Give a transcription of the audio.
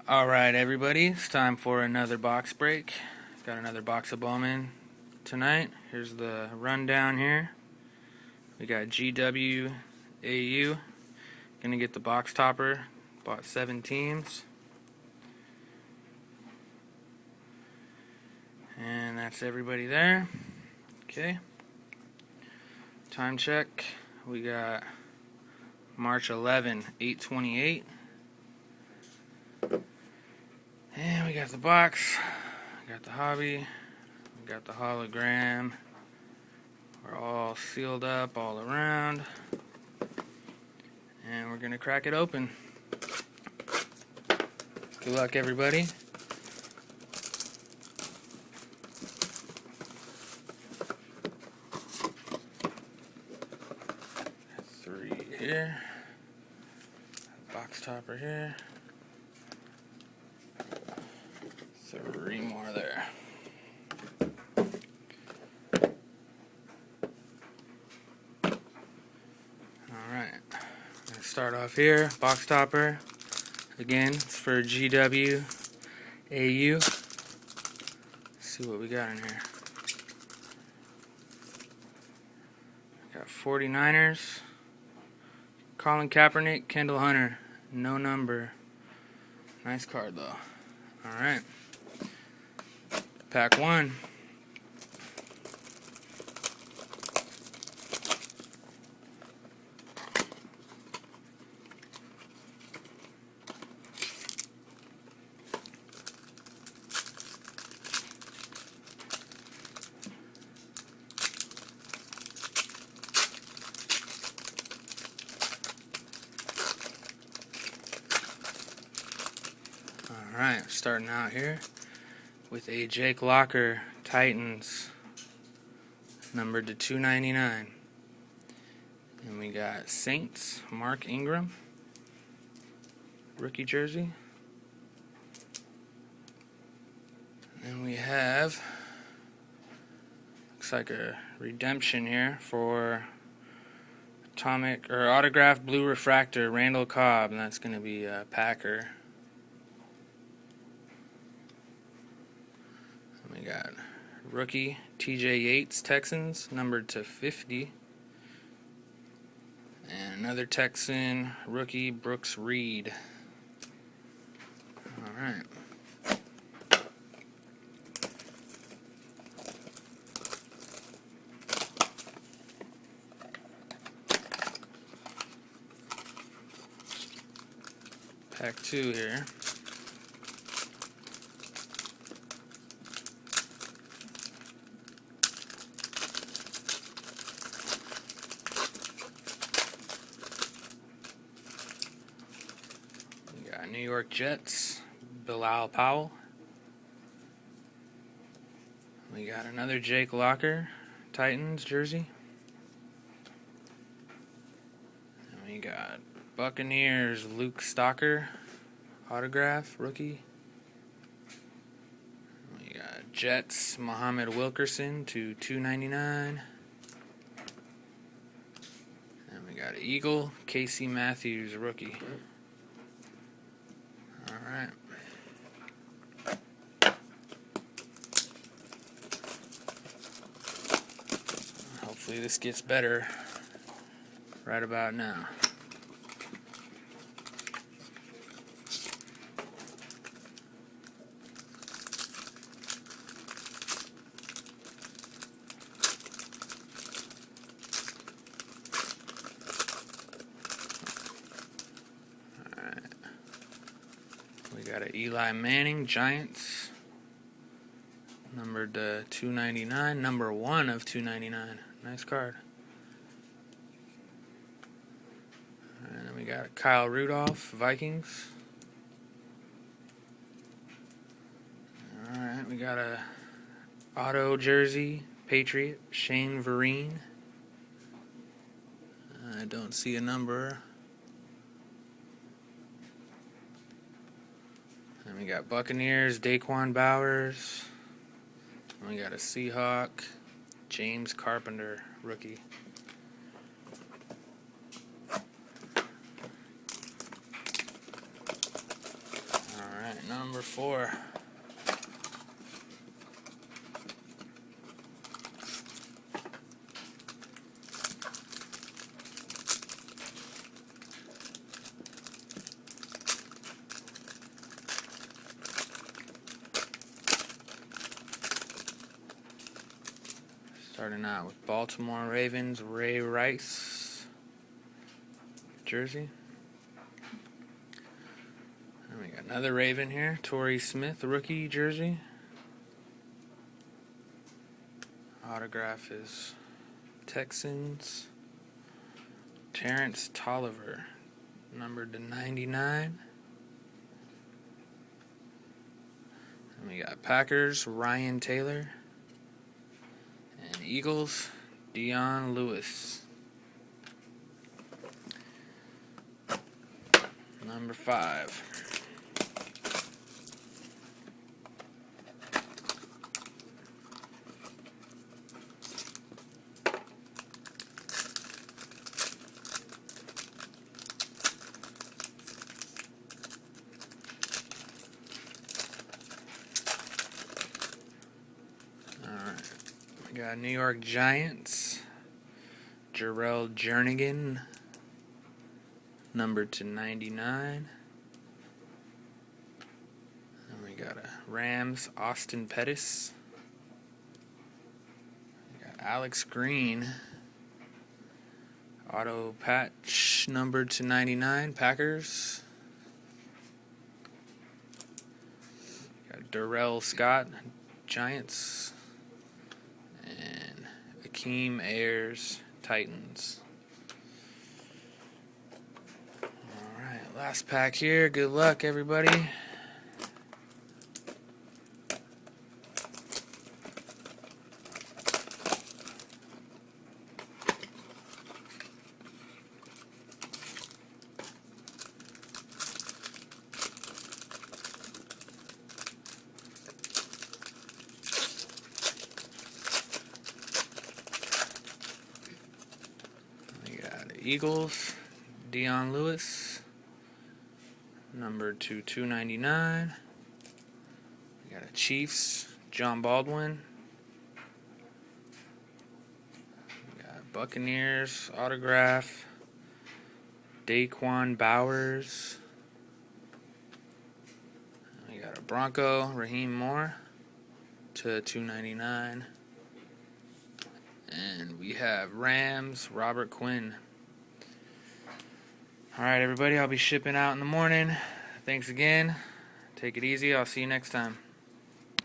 Alright everybody, it's time for another box break. Got another box of bowman tonight. Here's the rundown here. We got GWAU. Gonna get the box topper. Bought 7 teams. And that's everybody there. Okay. Time check. We got March 11, 8:28. And we got the box, we got the hobby, we got the hologram. We're all sealed up all around. And we're going to crack it open. Good luck, everybody. Got 3 here. Box topper here. 3 more there. Alright, I'm going to start off here. Box topper. Again, it's for GWAU. See what we got in here. Got 49ers. Colin Kaepernick, Kendall Hunter. No number. Nice card though. Alright. Pack 1. Alright, starting out here with a Jake Locker Titans, numbered to 299. And we got Saints, Mark Ingram, rookie jersey. And we have, looks like a redemption here for atomic or autographed blue refractor Randall Cobb, and that's going to be a Packer. We got rookie TJ Yates, Texans, numbered to 50. And another Texan, rookie Brooks Reed. Alright. Pack 2 here. New York Jets, Bilal Powell. We got another Jake Locker, Titans jersey. And we got Buccaneers, Luke Stocker, autograph, rookie. We got Jets, Muhammad Wilkerson to 299. And we got Eagle, Casey Matthews, rookie. Alright. Hopefully this gets better right about now. We got an Eli Manning, Giants, numbered to 299, number 1 of 299. Nice card. And then we got a Kyle Rudolph, Vikings. Alright, we got a auto jersey, Patriot, Shane Vereen. I don't see a number. And we got Buccaneers, Daquan Bowers. And we got a Seahawk, James Carpenter, rookie. Alright. number 4. Starting out with Baltimore Ravens, Ray Rice jersey. And we got another Raven here, Torrey Smith rookie jersey. Autograph is Texans. Terrence Tolliver, numbered to 99. And we got Packers, Ryan Taylor. And Eagles, Dion Lewis. Number 5. We got New York Giants, Jarrell Jernigan, numbered to 99. And we got a Rams, Austin Pettis. We got Alex Green, auto patch, numbered to 99, Packers. We got Darrell Scott, Giants. And Akeem Ayers, Titans. Alright, last pack here. Good luck, everybody. Eagles, Dion Lewis, numbered to 299. We got a Chiefs, John Baldwin. We got Buccaneers, autograph, Daquan Bowers. We got a Bronco, Raheem Moore, to 299. And we have Rams, Robert Quinn. Alright, everybody, I'll be shipping out in the morning. Thanks again. Take it easy. I'll see you next time.